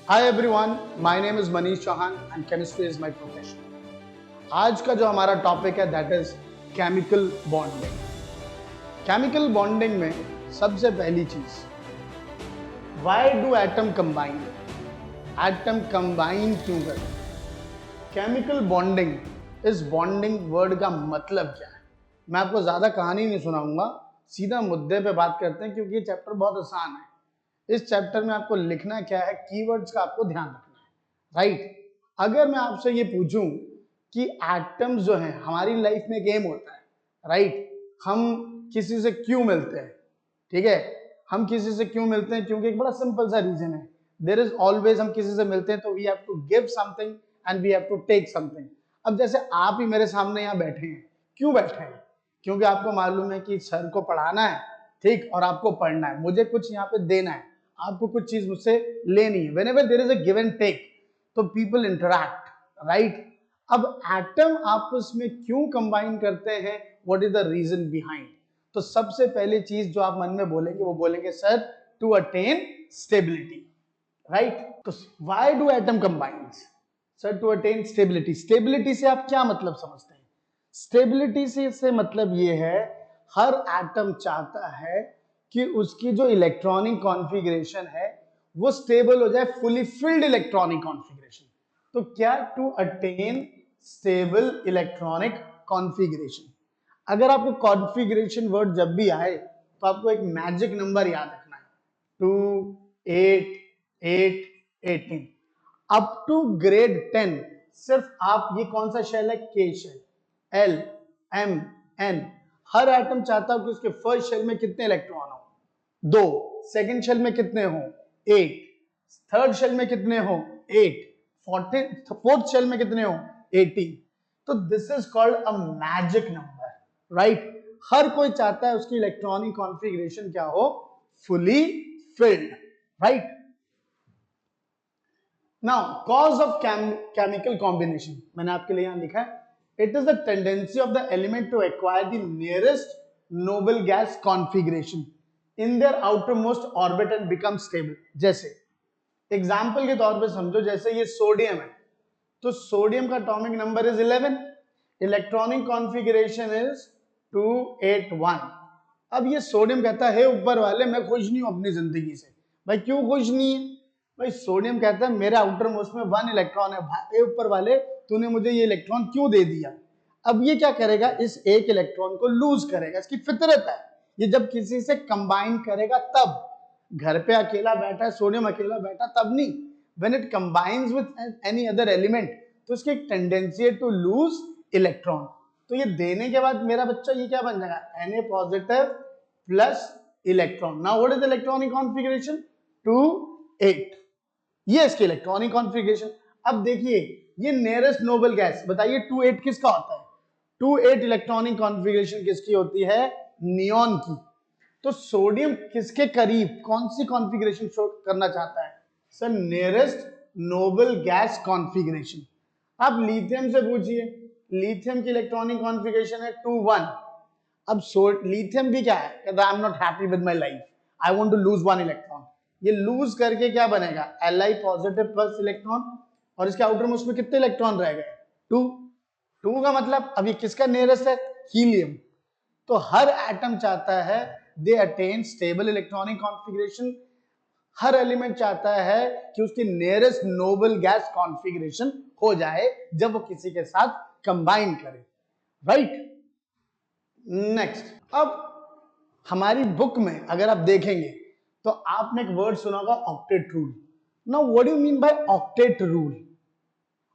Hi everyone, my name is Manish Chauhan and chemistry is my profession. आज का जो हमारा टॉपिक है that is chemical bonding. Chemical bonding में सबसे पहली चीज, why do atom combine? Atom combine क्यों करते हैं? केमिकल बॉन्डिंग, इस बॉन्डिंग वर्ड का मतलब क्या है? मैं आपको ज्यादा कहानी नहीं सुनाऊंगा, सीधा मुद्दे पे बात करते हैं क्योंकि ये चैप्टर बहुत आसान है। इस चैप्टर में आपको लिखना क्या है, कीवर्ड्स का आपको ध्यान रखना है, राइट? अगर मैं आपसे ये पूछूं कि एटम्स जो हैं हमारी लाइफ में एक एम होता है, राइट? हम किसी से क्यों मिलते हैं? ठीक है, हम किसी से क्यों मिलते हैं? क्योंकि एक बड़ा सिंपल सा रीजन है, देयर इज ऑलवेज, हम किसी से मिलते हैं तो we have to give something and we have to take something. अब जैसे आप ही मेरे सामने यहाँ बैठे हैं, क्यों बैठे हैं? क्योंकि आपको मालूम है कि सर को पढ़ाना है, ठीक, और आपको पढ़ना है, मुझे कुछ यहाँ पे देना है, आपको कुछ चीज मुझसे लेनी है। Whenever there is a give and take तो पीपल इंटरैक्ट, राइट? अब एटम आपस में क्यों कंबाइन करते हैं? What is the reason behind? तो सबसे पहली चीज जो आप मन में बोलेंगे वो बोलेंगे sir to attain stability, right? तो why do atom combines? Sir to attain stability. Stability से आप क्या मतलब समझते हैं? स्टेबिलिटी से मतलब ये है, हर एटम चाहता है कि उसकी जो इलेक्ट्रॉनिक कॉन्फ़िगरेशन है वो स्टेबल हो जाए, फुली फिल्ड इलेक्ट्रॉनिक कॉन्फ़िगरेशन। तो क्या to attain stable electronic configuration. अगर आपको कॉन्फ़िगरेशन वर्ड जब भी आए तो आपको एक मैजिक नंबर याद रखना है, 2 8 8 18 अप टू ग्रेड 10। सिर्फ आप, ये कौन सा शेल है? के शेल, एल एम एन। हर एटम चाहता हो कि उसके फर्स्ट शेल में कितने इलेक्ट्रॉन हो? 2। सेकंड शेल में कितने हो? 8। थर्ड शेल में कितने हो? 8। फोर्थ शेल में कितने हो? 18। तो this is called a magic number, right? हर कोई चाहता है उसकी इलेक्ट्रॉनिक कॉन्फ़िगरेशन क्या हो? Fully filled, right? Now cause of chemical combination मैंने आपके लिए यहां लिखा है, it is the tendency of the element to acquire the nearest noble gas configuration in their outermost orbit and become stable. जैसे example के तौर पे समझो, जैसे ये सोडियम है, तो सोडियम का atomic number is 11, electronic configuration is 281। अब ये सोडियम कहता है ऊपर वाले मैं खुश नहीं हूं अपनी जिंदगी से। भाई क्यों खुश नहीं है? भाई सोडियम कहता है मेरे आउटर मोस्ट में 1 इलेक्ट्रॉन है, भाई ऊपर वाले तूने मुझे ये इलेक्ट्रॉन क्यों दे दिया? अब ये क्या करेगा? इस एक इलेक्ट्रॉन को लूज करेगा, इसकी फितरत है। ये जब किसी से कंबाइन करेगा तब। घर पे अकेला बैठा है, सोडियम अकेला बैठा तब नहीं, when it combines with any other element तो इसकी एक टेंडेंसी है टू लूज इलेक्ट्रॉन। तो ये देने के बाद मेरा बच्चा ये क्या बन जाएगा? Na positive plus electron. Now what is electronic configuration? 2 8। ये इसकी इलेक्ट्रॉनिक कॉन्फ़िगरेशन। अब देखिए ये नियरेस्ट नोबल गैस, बताइए 2 8 किसका होता है? 2 8 इलेक्ट्रॉनिक कॉन्फ़िगरेशन किसकी होती है? नियॉन की। तो सोडियम किसके करीब कौन सी कॉन्फ़िगरेशन शो करना चाहता है? Sir nearest noble gas configuration. आप लिथियम से पूछिए, लिथियम की इलेक्ट्रॉनिक कॉन्फ़िगरेशन है 2 1। अब लिथियम भी क्या है? कहता है I am not happy with my life, I want to lose 1 electron. ये लूज करके क्या बनेगा? Li पॉजिटिव प्लस इलेक्ट्रॉन, और इसके आउटर मोस्ट में कितने इलेक्ट्रॉन रह गए? 2। 2 का मतलब अब ये किसका नियरेस्ट है? हीलियम। तो हर एटम चाहता है they attain stable electronic configuration. Her element चाहता है कि उसकी नियरेस्ट नोबल गैस कॉन्फ़िगरेशन हो जाए जब वो किसी के साथ कंबाइन करे, राइट? नेक्स्ट, अब हमारी बुक में अगर आप देखेंगे तो आपने एक वर्ड सुना होगा octet rule. Now what do you mean by octet rule?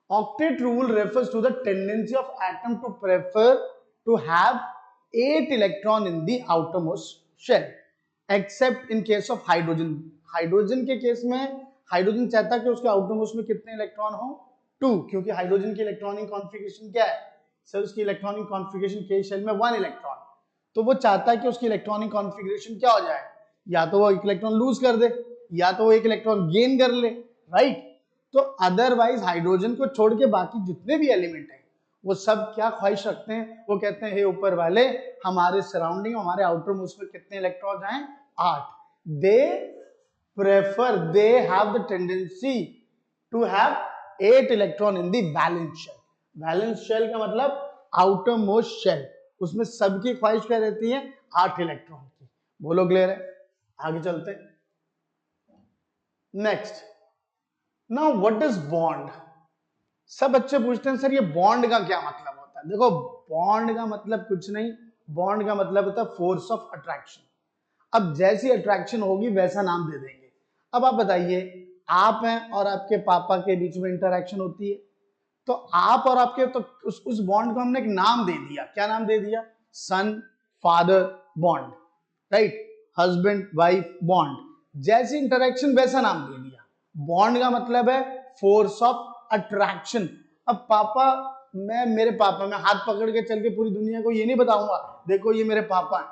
Octet rule refers to the tendency of atom to prefer to have 8 electron in the outermost shell, except in case of hydrogen. Hydrogen के case में hydrogen चाहता है कि उसके outermost में कितने electron हो? 2, क्योंकि हाइड्रोजन की इलेक्ट्रॉनिक कॉन्फ़िगरेशन क्या है? सर उसकी इलेक्ट्रॉनिक कॉन्फ़िगरेशन के शेल में 1 इलेक्ट्रॉन। तो वो चाहता है कि उसकी इलेक्ट्रॉनिक कॉन्फ़िगरेशन क्या हो जाए? या तो वो एक इलेक्ट्रॉन लूज कर दे या तो वो एक इलेक्ट्रॉन गेन कर ले, राइट? तो अदरवाइज हाइड्रोजन को छोड़ के बाकी जितने भी एलिमेंट हैं वो सब क्या ख्वाहिश रखते हैं? वो कहते हैं हे ऊपर वाले हमारे सराउंडिंग, हमारे आउटर मोस्ट में कितने इलेक्ट्रॉन हैं? 8। They prefer, they have the tendency to have 8 electron in the valence shell. Valence shell का मतलब आउटर मोस्ट शेल, उसमें सबकी ख्वाहिश क्या रहती है? 8 इलेक्ट्रॉन की। बोलो क्लियर है? आगे चलते हैं। Next, now what is bond? सब बच्चे पूछते हैं सर ये बॉन्ड का क्या मतलब होता है? देखो, बॉन्ड का मतलब कुछ नहीं, बॉन्ड का मतलब होता है फोर्स ऑफ अट्रैक्शन। अब जैसी अट्रैक्शन होगी वैसा नाम दे देंगे। अब आप बताइए, आप हैं और आपके पापा के बीच में इंटरैक्शन होती है, तो आप और आपके, तो उस बॉन्ड को हमने एक नाम दे दिया। क्या नाम दे दिया? सन father bond, right? Husband wife bond. जैसी इंटरैक्शन वैसा नाम दे दिया। बॉन्ड का मतलब है फोर्स ऑफ अट्रैक्शन। अब पापा, मैं मेरे पापा, मैं हाथ पकड़ के चल के पूरी दुनिया को ये नहीं बताऊंगा देखो ये मेरे पापा हैं।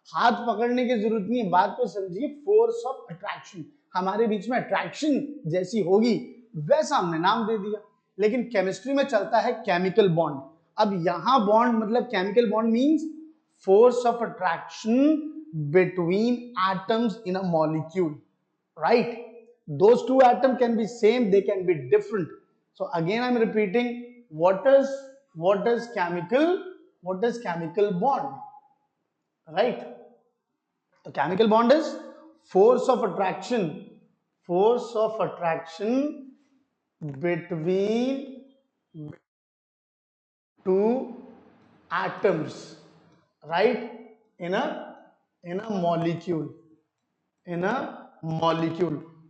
हाथ पकड़ने की जरूरत नहीं है, बात को समझिए। फोर्स ऑफ अट्रैक्शन, हमारे बीच में अट्रैक्शन जैसी होगी वैसा हमने नाम दे दिया। लेकिन केमिस्ट्री में चलता है केमिकल बॉन्ड। अब यहां बॉन्ड मतलब chemical bond means force of attraction between atoms in a molecule, right? Those two atoms can be same, they can be different. So again I'm repeating, what is chemical bond, right? The chemical bond is force of attraction between two atoms, right? in a molecule,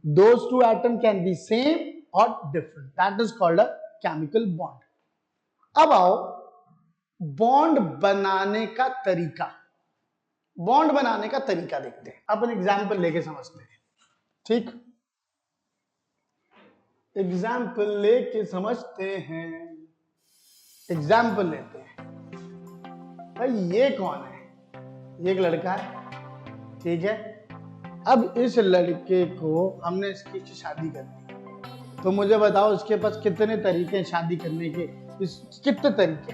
those two atoms can be same or different, that is called a chemical bond. अब आओ bond बनाने का तरीका। Bond बनाने का तरीका देखते हैं, अपन एग्जाम्पल लेके समझते हैं, ठीक? एग्जाम्पल लेके समझते हैं, एग्जाम्पल लेते हैं। भाई ये कौन है? ये एक लड़का है, ठीक है? अब इस लड़के को हमने इसकी शादी कर दी, तो मुझे बताओ इसके पास कितने तरीके हैं शादी करने के? कितने तरीके?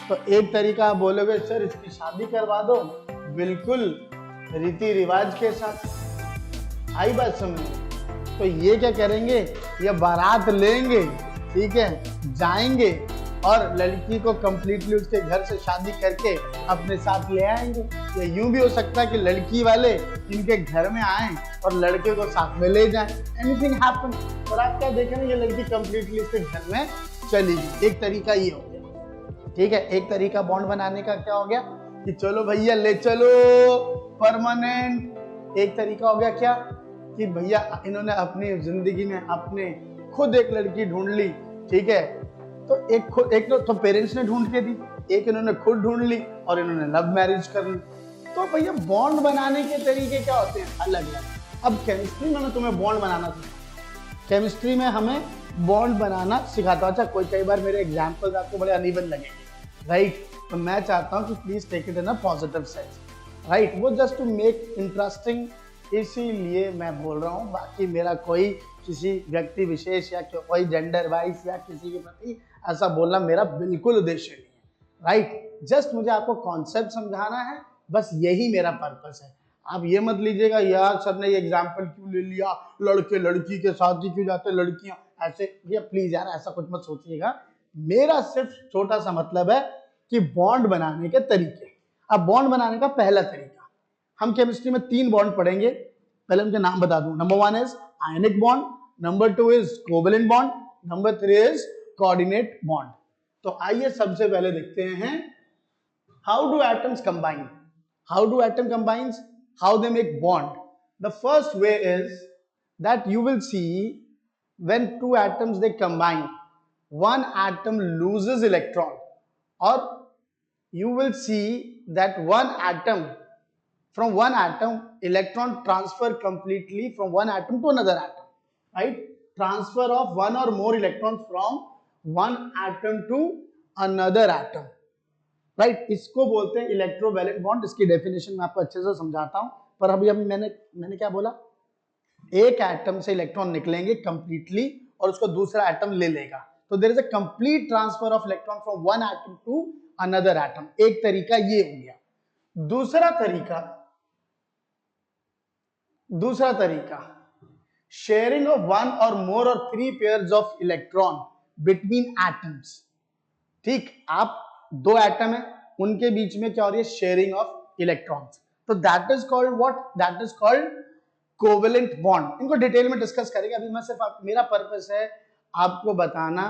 तो एक तरीका आप बोलोगे सर इसकी शादी करवा दो, बिल्कुल रीति रिवाज के साथ। आई बात समझ? तो ये क्या करेंगे? ये बारात लेंगे, ठीक है, जाएंगे और लड़की को कंप्लीटली उसके घर से शादी करके अपने साथ ले आएंगे। या यूं भी हो सकता है कि लड़की वाले इनके घर में आए और लड़के को साथ में ले जाएं। Anything happen. और आप क्या देखें, ये लड़की कंप्लीटली उसके घर में चली गई। एक तरीका ये हो गया, ठीक है? एक तरीका बॉन्ड बनाने का क्या हो गया कि चलो भैया ले चलो परमानेंट। एक तरीका हो गया क्या कि भैया इन्होंने अपनी जिंदगी में अपने खुद एक लड़की ढूंढ ली, ठीक है? तो एक तो पेरेंट्स ने ढूंढ के दी, एक इन्होंने खुद ढूंढ ली और इन्होंने लव मैरिज कर ली। तो भैया बॉन्ड बनाने के तरीके क्या होते हैं? अलग अलग। अब केमिस्ट्री में मैं तुम्हें बॉन्ड बनाना सिखाता, केमिस्ट्री में हमें बॉन्ड बनाना सिखाता हूं। अच्छा, कई बार मेरे एग्जाम्पल्स आपको बड़े अनइवन लगेंगे, राइट? तो मैं चाहता हूं कि please take it in a positive sense, right? वो जस्ट टू मेक इंटरेस्टिंग, इसीलिए मैं बोल रहा हूं। बाकी मेरा कोई किसी व्यक्ति विशेष या कोई जेंडर वाइज या किसी के प्रति ऐसा बोलना मेरा बिल्कुल उद्देश्य नहीं है, राइट? जस्ट मुझे आपको कॉन्सेप्ट समझाना है, बस यही मेरा पर्पस है। आप ये मत लीजिएगा यार सर ने ये एग्जाम्पल क्यों ले लिया, लड़के लड़की के साथ ही क्यों जाते, लड़कियां ऐसे। भैया प्लीज यार ऐसा कुछ मत सोचिएगा। मेरा सिर्फ छोटा सा मतलब है कि बॉन्ड बनाने के तरीके। अब बॉन्ड बनाने का पहला तरीका, हम केमिस्ट्री में 3 बॉन्ड पढ़ेंगे। पहले उनके नाम बता दूं। Number 1 is ionic bond, number 2 is covalent bond, number 3 is coordinate bond. तो आइए सबसे पहले देखते हैं how do atoms combine, how do atom combines, how they make bond. The first way is that you will see when two atoms they combine, one atom loses electron, or you will see that from one atom electron transfer completely from one atom to another atom, right? Transfer of one or more electrons from one atom to another atom, right? इसको बोलते हैं electrovalent bond. इसकी definition मैं आपको अच्छे से समझाता हूं, पर अभी मैंने क्या बोला? एक एटम से इलेक्ट्रॉन निकलेंगे कंप्लीटली और उसको दूसरा एटम ले लेगा, तो there is a complete transfer of electron from one atom to another atom. एक तरीका ये हो गया। दूसरा तरीका शेयरिंग ऑफ वन और मोर और three pairs of electron between atoms. ठीक, आप दो एटम है, उनके बीच में क्या हो रही है, शेयरिंग ऑफ इलेक्ट्रॉन्स, तो that is called what, that is called covalent bond. इनको डिटेल में डिस्कस करेंगे, अभी मैं सिर्फ मेरा पर्पस है आपको बताना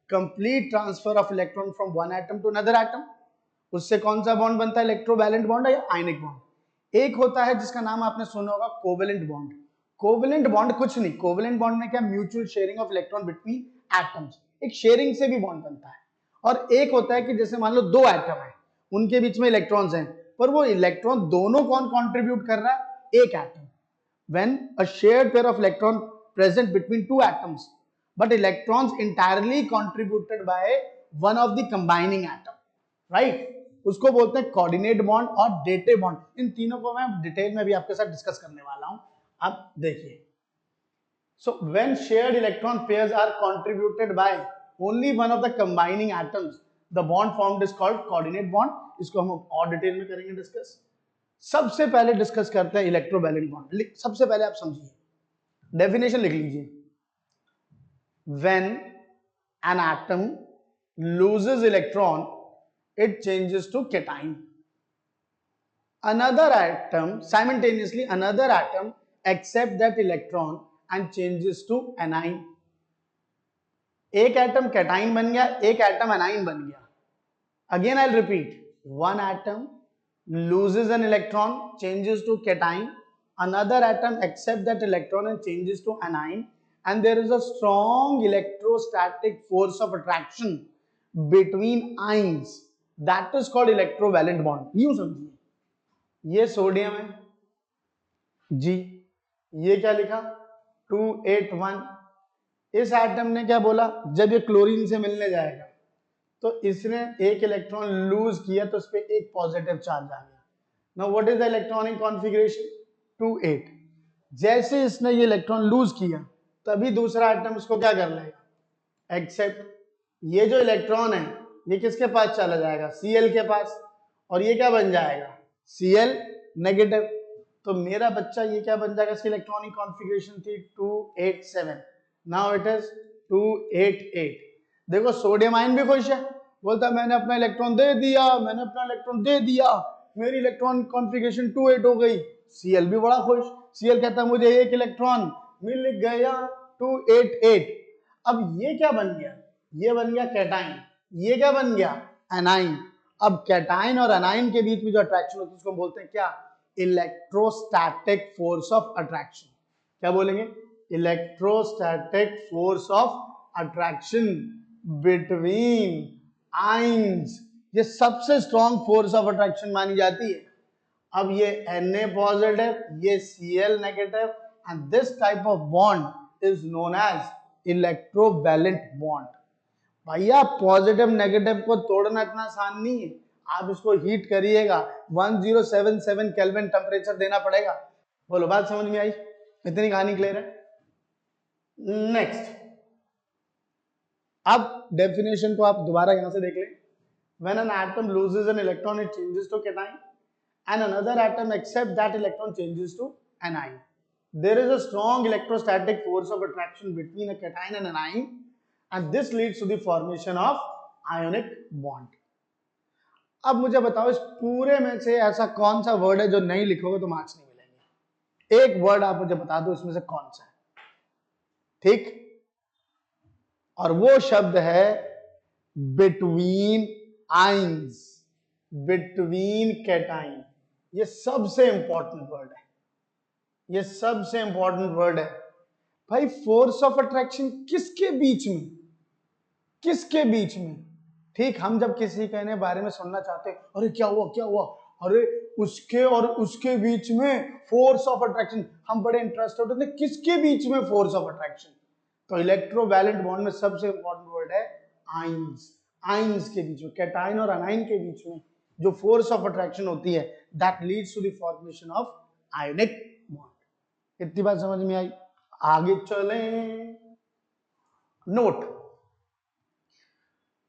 complete transfer of electron from one atom to another atom. उससे कौन सा बॉन्ड बनता है, इलेक्ट्रोवैलेंट बॉन्ड या आयनिक बॉन्ड। एक होता है जिसका नाम आपने सुना होगा कोवेलेंट बॉन्ड। कोवेलेंट बॉन्ड कुछ नहीं, कोवेलेंट बॉन्ड में क्या, mutual sharing of electron between atoms, एक शेयरिंग से भी बॉन्ड बनता है। और एक होता है कि जैसे मान लो दो एटम है, उनके बीच में इलेक्ट्रॉन्स हैं, पर वो इलेक्ट्रॉन दोनों कौन कंट्रीब्यूट कर रहा है, एक atom. when a shared pair of electron present between two atoms but electrons entirely contributed by one of the combining atom, right, उसको बोलते हैं कोऑर्डिनेट बॉन्ड और डेटिव बॉन्ड। इन तीनों को मैं डिटेल में भी आपके साथ डिस्कस करने वाला हूं, अब देखिए। so when shared electron pairs are contributed by only one of the combining atoms, the bond formed is called coordinate bond। इसको हम और डिटेल में करेंगे डिस्कस। सबसे पहले डिस्कस करते हैं इलेक्ट्रोवैलेंट बॉन्ड। सबसे पहले आप समझिए, डेफिनेशन लिख लीजिए। When an atom loses electron it changes to cation, another atom simultaneously another atom accept that electron and changes to anion। एक एटम केटाइन बन गया, एक एटम एनाइन बन गया। Again I repeat, one atom loses an electron, changes to cation, another atom accepts that electron and changes to anion, and there is a strong electrostatic force of attraction between ions, that is called electrovalent bond। यूं समझिए, ये sodium है जी, ये क्या लिखा 281, इस atom ने क्या बोला, जब ये क्लोरीन से मिलने जाएगा तो इसने एक इलेक्ट्रॉन लूज किया तो उस पर एक पॉजिटिव चार्ज आ गया। Now what is the electronic configuration, 2-8। जैसे इसने ये इलेक्ट्रॉन लूज किया तभी दूसरा एटम उसको क्या कर लेगा, एक्सेप्ट। ये जो इलेक्ट्रॉन है ये किसके पास चला जाएगा, Cl के पास, और ये क्या बन जाएगा, Cl नेगेटिव। तो मेरा बच्चा ये क्या बन जाएगा, इसकी इलेक्ट्रॉनिक कॉन्फ़िगरेशन थी 287, नाउ इट इज 288। देखो सोडियम आयन भी खुश है, बोलता मैंने अपना इलेक्ट्रॉन दे दिया, मैंने अपना इलेक्ट्रॉन दे दिया, मेरी इलेक्ट्रॉन कॉन्फ़िगरेशन 28 हो गई। Cl भी बड़ा खुश, Cl कहता मुझे एक इलेक्ट्रॉन मिल गया 288। अब ये क्या बन गया, ये बन गया कैटाइन, ये क्या बन गया, एनाइन। अब कैटाइन और एनाइन के बीच में जो अट्रैक्शन होती है उसको बोलते हैं क्या, इलेक्ट्रोस्टैटिक फोर्स ऑफ अट्रैक्शन। क्या बोलेंगे, electrostatic force of attraction between ions. ये सबसे स्ट्रॉन्ग फोर्स ऑफ अट्रैक्शन मानी जाती है। अब ये Na पॉजिटिव, ये Cl negative, and this type of bond is known as electrovalent bond. भैया पॉजिटिव नेगेटिव को तोड़ना इतना आसान नहीं है, आप इसको हीट करिएगा 1077 केल्विन टेम्परेचर देना पड़ेगा। बोलो बात समझ में आई, इतनी कहानी क्लियर है। नेक्स्ट, अब डेफिनेशन को आप दोबारा यहां से देख लें। When an atom loses an electron, it changes to cation, and another atom accepts that electron changes to anion. There is a strong electrostatic force of attraction between a cation and an anion, and this leads to the formation of ionic bond. अब मुझे बताओ इस पूरे में से ऐसा कौन सा वर्ड है जो नहीं लिखोगे तो मार्क्स नहीं मिलेंगे। एक वर्ड आप मुझे बता दो इसमें से कौन सा है, ठीक, और वो शब्द है बिटवीन आइंस, बिटवीन कैटाइन। ये सबसे इंपॉर्टेंट वर्ड है, ये सबसे इंपॉर्टेंट वर्ड है भाई। फोर्स ऑफ अट्रैक्शन किसके बीच में, किसके बीच में, ठीक। हम जब किसी के बारे में सुनना चाहते हैं, अरे क्या हुआ क्या हुआ, अरे उसके और उसके बीच में फोर्स ऑफ अट्रैक्शन, हम बड़े इंटरेस्टेड होते हैं किसके बीच में फोर्स ऑफ अट्रैक्शन। तो इलेक्ट्रोवैलेंट बॉन्ड में सबसे इंपॉर्टेंट वर्ड है आइंस। आइंस के बीच में, कैटाइन और अनाइन के बीच में जो फोर्स ऑफ अट्रैक्शन होती है, that leads to the formation of ionic bond. इतनी बात समझ में आई, आगे चलें। Note,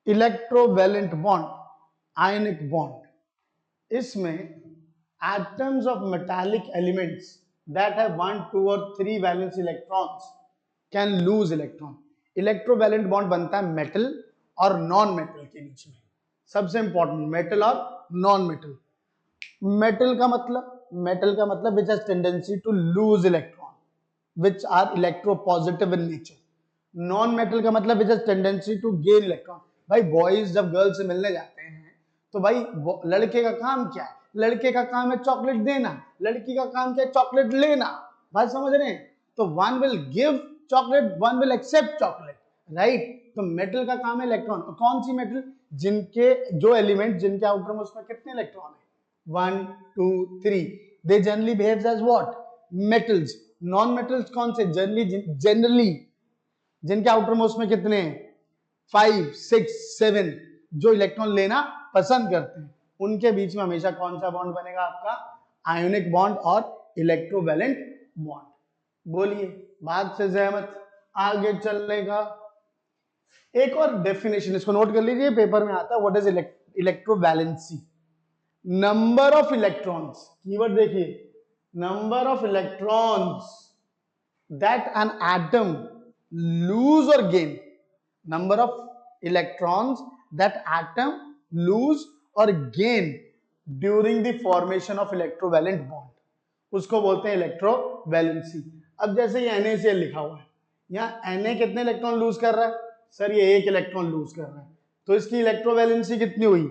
electrovalent bond, ionic bond, इसमें atoms of metallic elements that have 1, 2 or 3 valence electrons can lose electron. Electrovalent bond बनता है मेटल और नॉन मेटल के बीच में. सबसे इंपॉर्टेंट मेटल और नॉन मेटल. मेटल का मतलब which has tendency to lose electron, which are electropositive in nature. Non metal का मतलब which has tendency to gain electron. भाई बॉयज जब गर्ल से मिलने जाते हैं तो भाई लड़के का काम क्या है? लड़के का काम है चॉकलेट देना, लड़की का काम क्या है? चॉकलेट लेना. बात समझ रहे हैं? तो one will give chocolate, one will accept chocolate, right. तो मेटल का काम है इलेक्ट्रॉन. और कौन सी मेटल? जिनके जो एलिमेंट जिनके आउटर में उसमें कितने इलेक्ट्रॉन है? 1, 2, 3. They generally behaves as what? Metals. Non metals कौन से? जनरली जिनके आउटर में उसमें कितने हैं? 5, 6, 7, जो इलेक्ट्रॉन लेना पसंद करते हैं. उनके बीच में हमेशा कौन सा बॉन्ड बनेगा? आपका आयोनिक बॉन्ड और इलेक्ट्रोवैलेंट बॉन्ड. बोलिए, बात से सहमत? आगे चलने का एक और डेफिनेशन इसको नोट कर लीजिए, पेपर में आता है. What is electrovalency? Number of electrons. Keyword देखिए, number of electrons that an atom lose और gain. Number of electrons that atom lose और gain during the formation of electrovalent bond, उसको बोलते हैं इलेक्ट्रोवैलेंसी. अब जैसे ये NaCl लिखा हुआ है, यहाँ Na कितने इलेक्ट्रॉन लूज कर रहा है? सर ये 1 इलेक्ट्रॉन लूज कर रहा है, तो इसकी इलेक्ट्रोवैलेंसी कितनी हुई?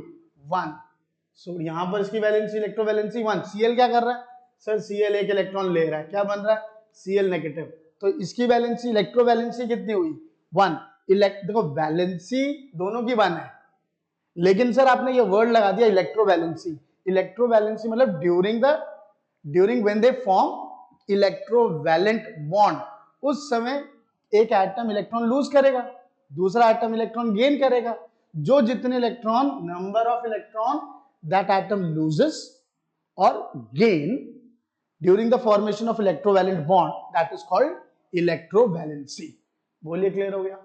1. सो यहाँ पर इसकी वैलेंसी इलेक्ट्रोवैलेंसी 1. Cl क्या कर रहा है? सर Cl 1 इलेक्ट्रॉन ले रहा है, क्या बन रहा है? Cl negative. तो इसकी वैलेंसी इलेक्ट्रोवैलेंसी कितनी हुई? 1. देखो वैलेंसी दोनों की 1 है, लेकिन सर आपने ये वर्ड लगा दिया इलेक्ट्रोवैलेंसी. इलेक्ट्रोवैलेंसी मतलब during when they form electrovalent bond, उस समय एक एटम इलेक्ट्रॉन लूज करेगा, दूसरा एटम इलेक्ट्रॉन गेन करेगा. जो जितने electron, number of electron that atom loses और gain during the formation of electrovalent bond, that is called electrovalency. बोलिए, क्लियर हो गया?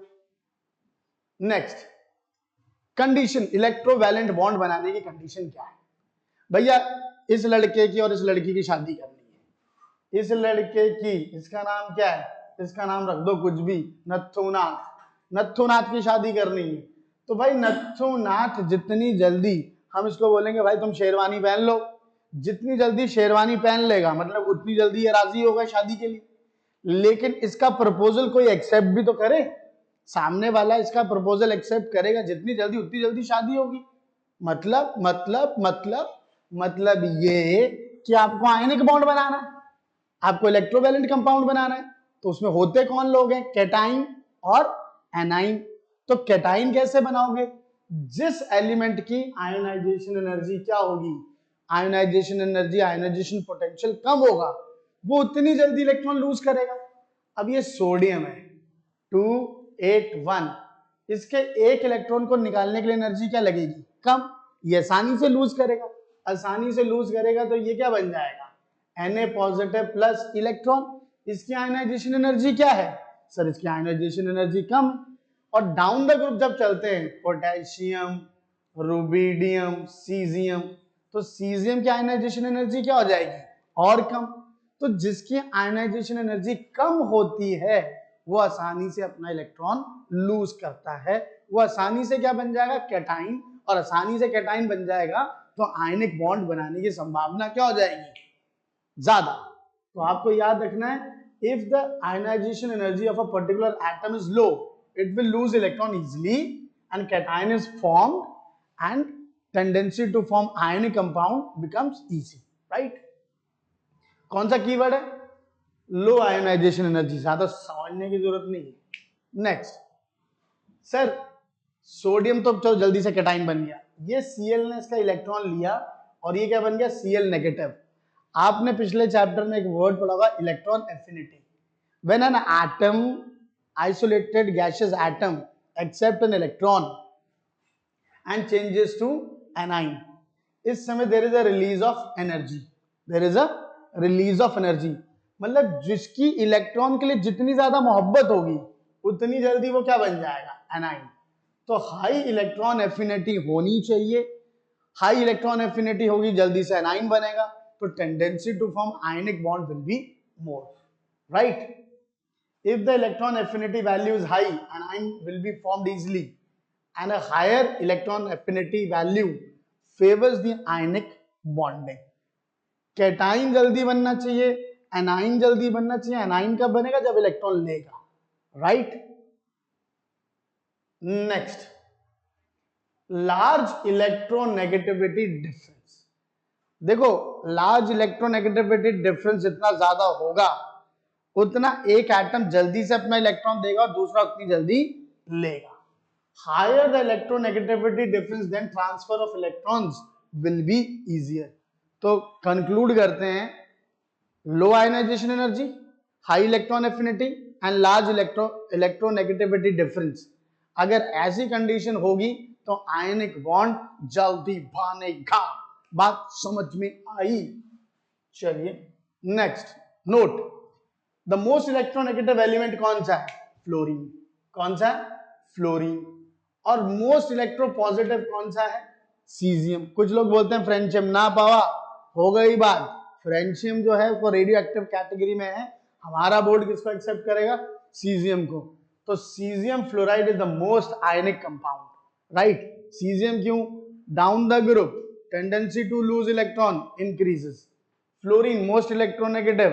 नेक्स्ट कंडीशन, इलेक्ट्रोवैलेंट बॉन्ड बनाने की कंडीशन क्या है? भैया इस लड़के की और इस लड़की की शादी करनी है. इस लड़के की, इसका नाम क्या है? इसका नाम रख दो कुछ भी, नथुनाथ. नथुनाथ की शादी करनी है. तो भाई नथुनाथ जितनी जल्दी, हम इसको बोलेंगे भाई तुम शेरवानी पहन लो, जितनी जल्दी शेरवानी पहन लेगा मतलब उतनी जल्दी ये राजी होगा शादी के लिए. लेकिन इसका प्रपोजल कोई एक्सेप्ट भी तो करे. सामने वाला इसका प्रपोजल एक्सेप्ट करेगा, जितनी जल्दी उतनी जल्दी शादी होगी. मतलब ये कि आपको आयनिक बॉन्ड बनाना है, आपको इलेक्ट्रोवैलेंट कंपाउंड बनाना है. तो उसमें होते कौन लोग हैं? कैटाइन और एनाइन. तो कैटाइन कैसे बनाओगे? जिस एलिमेंट की आयोनाइजेशन एनर्जी क्या होगी? आयोनाइजेशन एनर्जी, आयोनाइजेशन पोटेंशियल कम होगा, वो उतनी जल्दी इलेक्ट्रॉन लूज करेगा. अब ये सोडियम है 281, इसके एक इलेक्ट्रॉन को निकालने के लिए एनर्जी क्या लगेगी? कम. ये आसानी से लूज करेगा. आसानी से लूज करेगा तो ये क्या बन जाएगा? Na positive plus electron. इसकी आयोनाइजेशन एनर्जी क्या है? सर इसकी आयोनाइजेशन एनर्जी कम. और डाउन द ग्रुप जब चलते हैं, पोटेशियम, रुबिडियम, सीजियम, तो सीजियम की आयोनाइजेशन एनर्जी क्या हो जाएगी? और कम. तो जिसकी आयोनाइजेशन एनर्जी कम होती है वो आसानी से अपना इलेक्ट्रॉन लूज करता है. वो आसानी से क्या बन जाएगा? कैटाइन. और आसानी से कैटाइन बन जाएगा तो आयनिक बॉन्ड बनाने की संभावना क्या हो जाएगी? ज्यादा. तो आपको याद रखना है, if the ionization energy of a particular atom is low, it will lose electron easily and cation is formed and tendency to form ionic compound becomes easy, right? कौन सा कीवर्ड है? Low ionization energy. ज्यादा समझने की जरूरत नहीं है. Next sir sodium तो चलो जल्दी से कैटाइन बन गया. ये Cl ने इसका इलेक्ट्रॉन लिया और ये क्या बन गया? Cl negative. आपने पिछले चैप्टर में एक वर्ड पढ़ा होगा electron affinity. When an atom, isolated gaseous atom, accept an electron and changes to anion, इस समय there is a release of energy. There is a release of energy मतलब जिसकी इलेक्ट्रॉन के लिए जितनी ज्यादा मोहब्बत होगी उतनी जल्दी वो क्या बन जाएगा? एनाइन. तो हाई इलेक्ट्रॉन एफिनिटी होनी चाहिए. हाई इलेक्ट्रॉन एफिनिटी होगी, जल्दी से एनाइन बनेगा, तो tendency to form ionic bond will be more, right? If the electron affinity value is high, anion will be formed easily, and a higher electron affinity value favors the ionic bonding. Cation जल्दी बनना चाहिए, A9 जल्दी बनना चाहिए. A9 कब बनेगा? जब electron लेगा, right? Next, large electronegativity difference. देखो, लार्ज इलेक्ट्रोनेगेटिविटी डिफरेंस जितना ज्यादा होगा उतना एक एटम जल्दी से अपना इलेक्ट्रॉन देगा और दूसरा उतनी जल्दी लेगा. Higher the electronegativity difference then transfer of electrons will be easier. तो कंक्लूड करते हैं, low ionization energy, high electron affinity and large electronegativity difference. अगर ऐसी कंडीशन होगी तो आयनिक बॉन्ड जल्दी बनेगा. बात समझ में आई? चलिए next note, the most electronegative element कौन सा है? फ्लोरीन. कौन सा है? फ्लोरीन. और मोस्ट इलेक्ट्रोपॉजिटिव कौन सा है? सीजियम. कुछ लोग बोलते हैं फ्रेंशियम. ना पावा, हो गई बात. फ्रेंशियम जो है वो रेडियो एक्टिव कैटेगरी में है. हमारा बोर्ड किसको एक्सेप्ट करेगा? सीजियम को. तो caesium fluoride is the most ionic compound, right? Caesium क्यों? Down the group, tendency to lose electron increases. Fluorine most electronegative,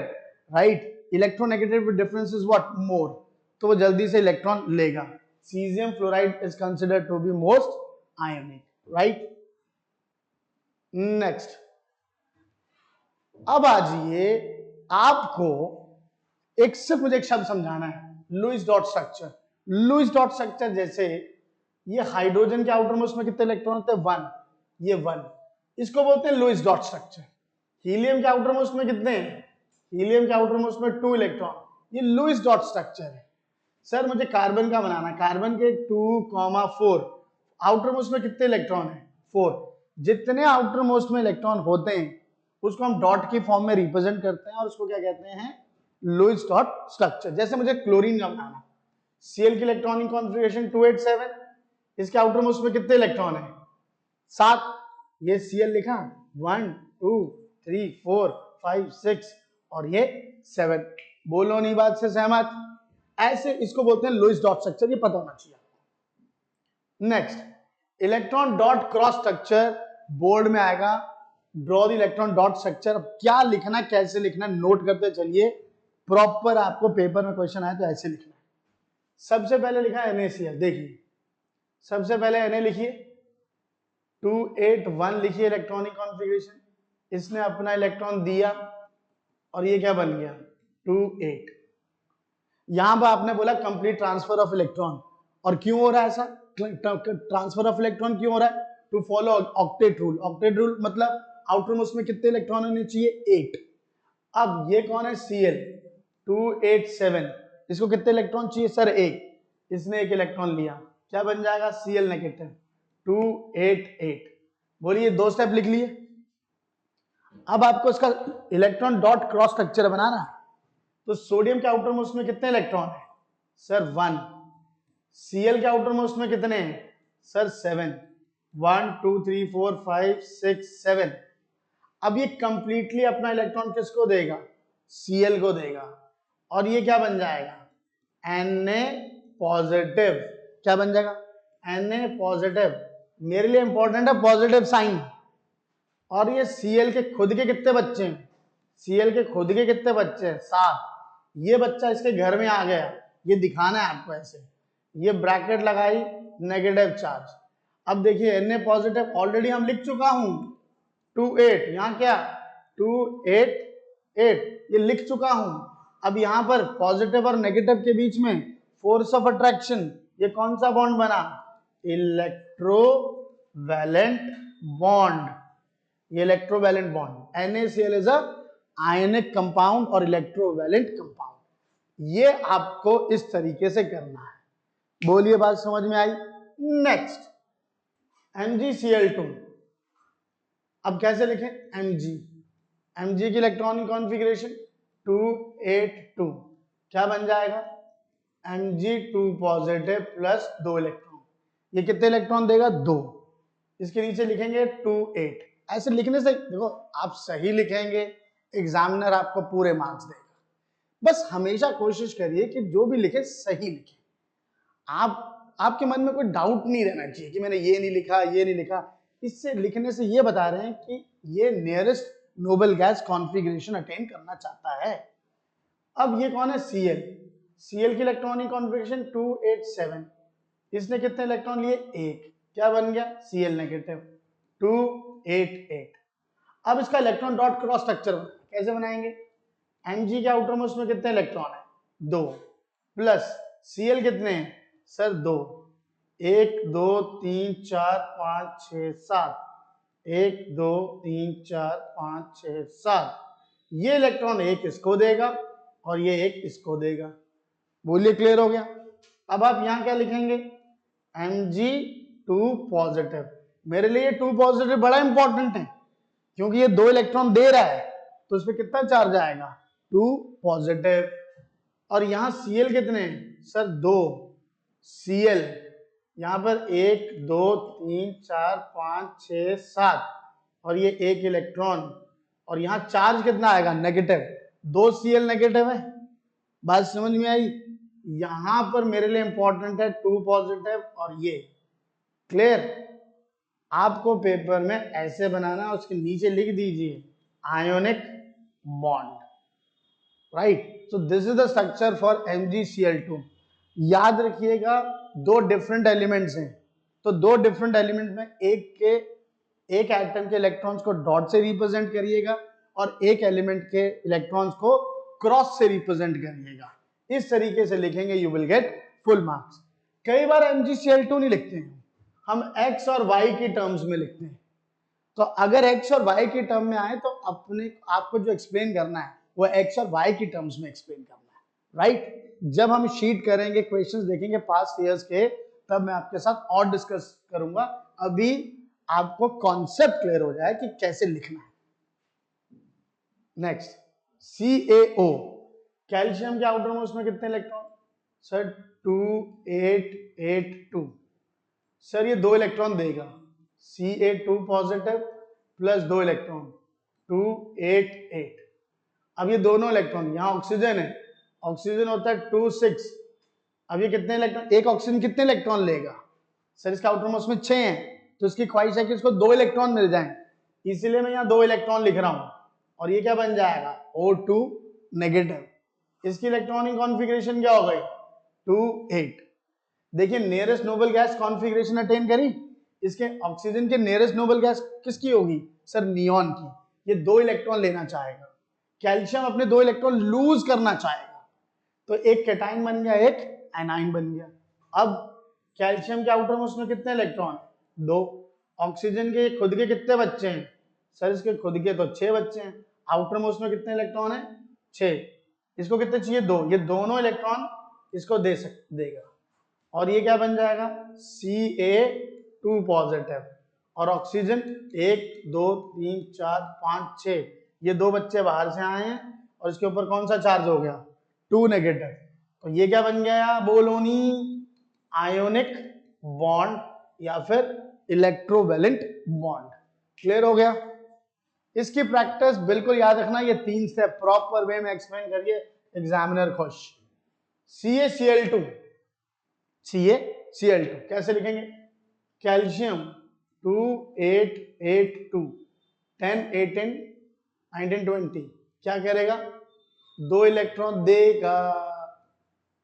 right? Electronegative difference is what? More. तो वो जल्दी से इलेक्ट्रॉन लेगा. Caesium fluoride is considered to be most ionic, right? Next, अब आ जाइए, आपको एक सिर्फ मुझे एक शब्द समझाना है, Lewis dot structure. Lewis dot structure जैसे ये हाइड्रोजन के आउटर मोस्ट में कितने इलेक्ट्रॉन होते हैं? 1. ये 1, इसको बोलते हैं लुईस डॉट स्ट्रक्चर. हीलियम के आउटर मोस्ट में कितने हैं? हीलियम के आउटर मोस्ट में 2 इलेक्ट्रॉन. ये लुईस डॉट स्ट्रक्चर है. सर मुझे कार्बन का बनाना है. कार्बन के 2,4 आउटर मोस्ट में कितने इलेक्ट्रॉन है? 4. जितने आउटर मोस्ट में इलेक्ट्रॉन होते हैं उसको हम डॉट की फॉर्म में रिप्रेजेंट करते हैं और उसको क्या कहते हैं? Lewis dot structure. जैसे मुझे क्लोरीन का बनाना, Cl की इलेक्ट्रॉनिक कॉन्फ़िगरेशन 287, इसके आउटर मोस्ट में कितने इलेक्ट्रॉन है? 7. ये Cl लिखा, 1 2 3 4 5 6 और ये 7. बोलो नहीं बात से सहमत? ऐसे इसको बोलते हैं लुईस डॉट स्ट्रक्चर. ये पता होना चाहिए. Next, electron dot cross structure board में आएगा. Draw the electron dot structure. क्या लिखना, कैसे लिखना, नोट करते चलिए. प्रॉपर आपको पेपर में क्वेश्चन आए तो ऐसे लिखना है. सबसे पहले लिखा है NaCl. देखिए, सबसे पहले Na लिखिए, 281 लिखिए इलेक्ट्रॉनिक कॉन्फ़िगरेशन. इसने अपना इलेक्ट्रॉन दिया और ये क्या बन गया? 28. यहां पर आपने बोला कंप्लीट ट्रांसफर ऑफ इलेक्ट्रॉन. और क्यों हो रहा है ऐसा ट्रांसफर ऑफ इलेक्ट्रॉन? क्यों हो रहा है? To follow octet rule. Octet rule मतलब आउटर मोस्ट में कितने इलेक्ट्रॉन होने चाहिए? 8. अब ये कौन है? Cl 287. इसको कितने इलेक्ट्रॉन चाहिए? सर 1. इसने 1 इलेक्ट्रॉन लिया. क्या बन जाएगा? Cl negative 288. बोलिए, 2 स्टेप लिख लिए. अब आपको इसका इलेक्ट्रॉन डॉट क्रॉस स्ट्रक्चर बनाना है. तो सोडियम के आउटर मोस्ट में कितने इलेक्ट्रॉन है? सर 1. Cl के आउटर मोस्ट में कितने हैं? सर 7. 1 2 3 4 5 6 7. अब ये कंप्लीटली अपना इलेक्ट्रॉन किसको देगा? Cl को देगा. और ये क्या बन जाएगा? Na positive. क्या बन जाएगा? Na positive. मेरे लिए इंपॉर्टेंट है पॉजिटिव साइन. और ये Cl के खुद के कितने बच्चे हैं? Cl के खुद के कितने बच्चे हैं? 7. ये बच्चा इसके घर में आ गया, ये दिखाना है आपको ऐसे. ये ब्रैकेट लगाई, नेगेटिव चार्ज. अब देखिए Na पॉजिटिव ऑलरेडी हम लिख चुका हूं 28. यहां क्या? 288 ये लिख चुका हूं. अब यहां पर पॉजिटिव और नेगेटिव के बीच में फोर्स ऑफ अट्रैक्शन, ये कौन सा बॉन्ड बना? Electrovalent bond. ये electrovalent bond. NaCl is a ionic compound और इलेक्ट्रोवैलेंट कंपाउंड. ये आपको इस तरीके से करना है. बोलिए, बात समझ में आई? Next, MgCl2. अब कैसे लिखें? Mg की इलेक्ट्रॉनिक कॉन्फ़िगरेशन 282. क्या बन जाएगा? Mg2 positive plus 2 electron. ये कितने इलेक्ट्रॉन देगा? 2. इसके नीचे लिखेंगे 28. ऐसे लिखने से देखो, आप सही लिखेंगे, एग्जामिनर आपको पूरे मार्क्स देगा. बस हमेशा कोशिश करिए कि जो भी लिखे सही लिखे। आपके मन में कोई डाउट नहीं रहना चाहिए कि मैंने ये नहीं लिखा, ये नहीं लिखा। इससे लिखने से ये बता रहे हैं कि ये nearest noble gas configuration attain करना चाहता है। अब ये कौन है? Cl। Cl की इलेक्ट्रॉनिक कॉन्फ़िगरेशन 287। इसने कितने इलेक्ट्रॉन लिए? एक। क्या बन गया? Cl negative 288। अब इसका इलेक्ट्रॉन डॉट क्रॉस स्ट्रक्चर कैसे बनाएंगे? Mg के आउटर मोस्ट में कितने इलेक्ट्रॉन है? 2 प्लस Cl कितने हैं सर? 2। 1 2 3 4 5 6 7। 1 2 3 4 5 6 7। ये इलेक्ट्रॉन एक इसको देगा और ये एक इसको देगा। बोलिए क्लियर हो गया? अब आप यहां क्या लिखेंगे? Mg2 positive. मेरे लिए 2 पॉजिटिव बड़ा इंपॉर्टेंट है क्योंकि ये 2 इलेक्ट्रॉन दे रहा है, तो इस पे कितना चार्ज आएगा? 2 पॉजिटिव। और यहां Cl कितने हैं सर? 2। Cl यहां पर 1 2 3 4 5 6 7 और ये एक इलेक्ट्रॉन, और यहां चार्ज कितना आएगा? नेगेटिव। 2 Cl नेगेटिव है। बात समझ में आई? यहां पर मेरे लिए इंपॉर्टेंट है 2 पॉजिटिव और ये। क्लियर? आपको पेपर में ऐसे बनाना, उसके नीचे लिख दीजिए ionic bond. Right? So this is the structure for MgCl2। याद रखिएगा, दो डिफरेंट एलिमेंट्स हैं, तो दो डिफरेंट एलिमेंट में एक एटम के इलेक्ट्रॉन्स को डॉट से रिप्रेजेंट करिएगा और एक एलिमेंट के इलेक्ट्रॉन्स को क्रॉस से रिप्रेजेंट करिएगा। इस तरीके से लिखेंगे, you will get full marks. कई बार MgCl2 नहीं लिखते हैं, हम x और y की टर्म्स में लिखते हैं। तो अगर x और y की टर्म में आए तो आपको जो एक्सप्लेन करना है वो x और y की टर्म्स में एक्सप्लेन करना है। राइट? जब हम शीट करेंगे, क्वेश्चंस देखेंगे पास्ट ईयर्स के, तब मैं आपके साथ और डिस्कस करूंगा। अभी आपको कॉन्सेप्ट क्लियर हो जाए कि कैसे लिखना है। Next, CaO। कैल्शियम के आउटर मोस्ट में कितने इलेक्ट्रॉन सर? 2882। सर ये 2 इलेक्ट्रॉन देगा, Ca2 पॉजिटिव प्लस 2 इलेक्ट्रॉन 288। अब ये दोनों इलेक्ट्रॉन, यहां ऑक्सीजन है, ऑक्सीजन होता है 26। अब ये कितने इलेक्ट्रॉन? एक ऑक्सीजन कितने इलेक्ट्रॉन लेगा सर? इसका आउटर मोस्ट में 6 है, तो इसकी ख्वाहिश है कि इसको 2 इलेक्ट्रॉन मिल जाएं, इसीलिए मैं यहां 2 इलेक्ट्रॉन लिख रहा हूं। और ये क्या बन जाएगा? O2 negative. इसकी इलेक्ट्रॉनिक कॉन्फ़िगरेशन क्या हो गई? 28। देखिए, nearest noble gas configuration attain करी। इसके ऑक्सीजन के नियरेस्ट नोबल गैस किसकी होगी सर? नियॉन की। ये 2 इलेक्ट्रॉन लेना चाहेगा। कैल्शियम अपने 2 इलेक्ट्रॉन लूज करना चाहेगा, तो एक कैटाइन बन गया, एक एनाइन बन गया। अब कैल्शियम के आउटर मोस्ट में कितने इलेक्ट्रॉन? 2। ऑक्सीजन के खुद के कितने बच्चे हैं सर? इसके खुद के तो 6 बच्चे हैं। आउटर मोस्ट में कितने इलेक्ट्रॉन है? 6। इसको कितने चाहिए? 2। ये दोनों इलेक्ट्रॉन इसको देगा, और ये क्या बन जाएगा? Ca2 positive. और ऑक्सीजन 1 2 3 4 5 6, ये 2 बच्चे बाहर से आए हैं और इसके ऊपर कौन सा चार्ज हो गया? 2 नेगेटिव। तो ये क्या बन गया बोलोनी? आयोनिक बॉन्ड या फिर इलेक्ट्रोवैलेंट बॉन्ड। क्लियर हो गया? इसकी प्रैक्टिस बिल्कुल याद रखना, ये 3 स्टेप प्रॉपर वे में एक्सप्लेन करिए, एग्जामिनर खुश। CaCl2। CaCl2 कैसे लिखेंगे? कैल्शियम 2882 10 18 19 20 क्या करेगा? 2 इलेक्ट्रॉन देगा।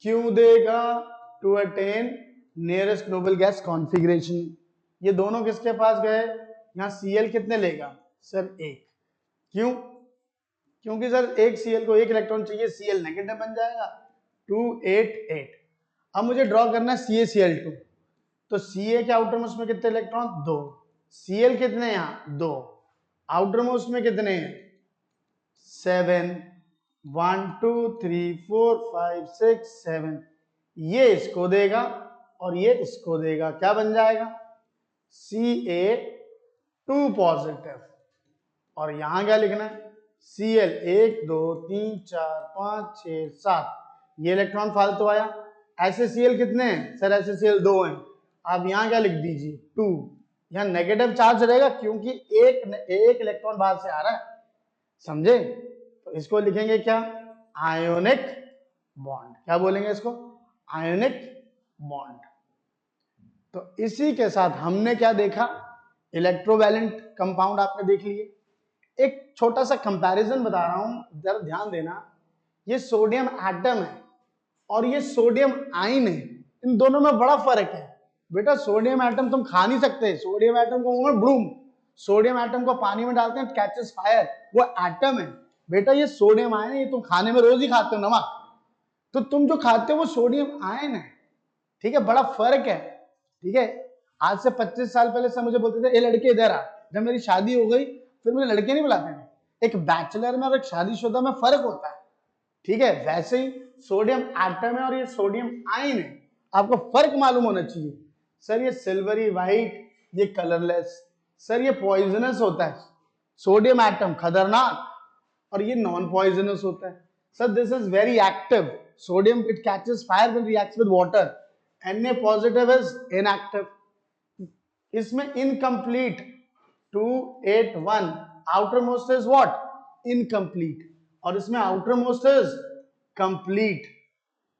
क्यों देगा? To attain nearest noble gas configuration. ये दोनों किसके पास गए? यहां Cl कितने लेगा सर? 1। क्यों? क्योंकि सर एक Cl को 1 इलेक्ट्रॉन चाहिए, Cl नेगेटिव बन जाएगा 288। अब मुझे ड्रॉ करना है CaCl2, तो Ca के आउटर मोस्ट में कितने इलेक्ट्रॉन? 2। Cl कितने हैं यहां? 2। आउटर मोस्ट में कितने हैं? 7। 1 2 3 4 5 6 7। ये इसको देगा और ये इसको देगा। क्या बन जाएगा? Ca2 positive. और यहां क्या लिखना है? Cl 1 2 3 4 5 6 7। ये इलेक्ट्रॉन फालतू आया। ऐसे Cl कितने हैं सर? ऐसे Cl 2 हैं। आप यहां क्या लिख दीजिए? 2। यहां नेगेटिव चार्ज रहेगा क्योंकि एक इलेक्ट्रॉन बाहर से आ रहा है, समझे? तो इसको लिखेंगे क्या? Ionic bond. क्या बोलेंगे इसको? Ionic bond. तो इसी के साथ हमने क्या देखा? इलेक्ट्रोवैलेंट कंपाउंड आपने देख लिए। एक छोटा सा कंपैरिजन बता रहा हूं, जरा ध्यान देना। ये सोडियम एटम है और ये सोडियम आयन है, इन दोनों में बड़ा फर्क है बेटा। सोडियम एटम तुम खा नहीं सकते, सोडियम एटम को ब्लूम, सोडियम एटम को पानी में डालते हैं कैचेस फायर, वो एटम है बेटा। ये सोडियम आयन है, ये तुम खाने में रोज ही खाते हो नमक, तो तुम जो खाते हो वो सोडियम आयन है, ठीक है, बड़ा फर्क है, ठीक है। आज से 25 साल पहले सब मुझे बोलते थे ए लड़के इधर आ, जब मेरी शादी हो गई फिर मुझे लड़के नहीं बुलाते हैं। एक बैचलर में और एक शादीशुदा में फर्क होता है, ठीक है। वैसे ही सोडियम एटम है और ये सोडियम आयन है, आपको फर्क मालूम होना चाहिए। सर ये सिल्वरी व्हाइट, ये कलरलेस, सर ये पॉइजनस होता है, सोडियम एटम खतरनाक, और ये नॉन पॉइजनस होता है। Sir this is very active, sodium it catches fire when reacts with water, Na positive is inactive. इसमें incomplete 281, outermost is what? Incomplete, और इसमें आउटर मोस्ट इज कंप्लीट।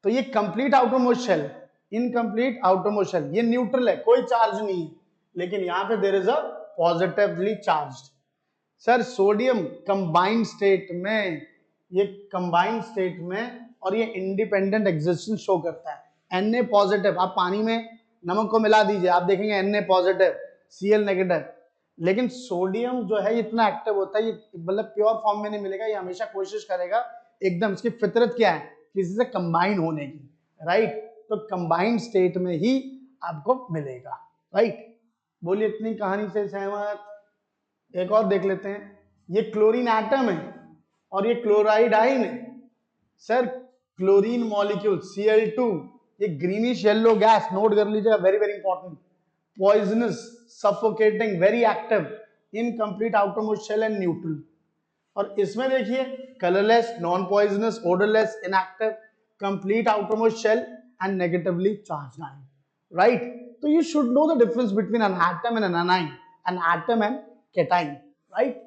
तो ये complete outermost shell, incomplete outermost shell, ये neutral है, कोई charge नहीं है, लेकिन यहां पे there is a positively charged. Sir sodium combined state में, ये कंबाइंड स्टेट में, और ये इंडिपेंडेंट एग्जिस्टेंस शो करता है। Na पॉजिटिव, आप पानी में नमक को मिला दीजिए, आप देखेंगे Na पॉजिटिव, Cl नेगेटिव। लेकिन सोडियम जो है इतना एक्टिव होता है, ये मतलब प्योर फॉर्म में नहीं मिलेगा, ये हमेशा कोशिश करेगा एकदम, इसकी फितरत क्या है? किसी से कंबाइन होने की, राइट। तो कंबाइंड स्टेट में ही आपको मिलेगा, राइट। बोलिए इतनी कहानी से सहमत? एक और देख लेते हैं। ये क्लोरीन एटम है और ये क्लोराइड आयन है। सर क्लोरीन मॉलिक्यूल Cl2, ये ग्रीनिश येलो गैस, नोट कर लीजिएगा, very very important, poisonous, suffocating, very active, incomplete outermost shell and neutral. और इसमें देखिए colourless, non poisonous, odourless, inactive, complete outermost shell and negatively charged ion, right. तो you should know the difference between an atom and an anion, an atom and cation, right.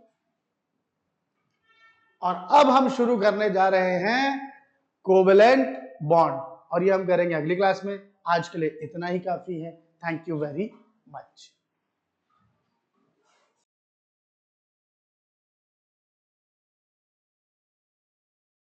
और अब हम शुरू करने जा रहे हैं कोवेलेंट बॉन्ड, और ये हम करेंगे अगली क्लास में। आज के लिए इतना ही काफी है। Thank you very much.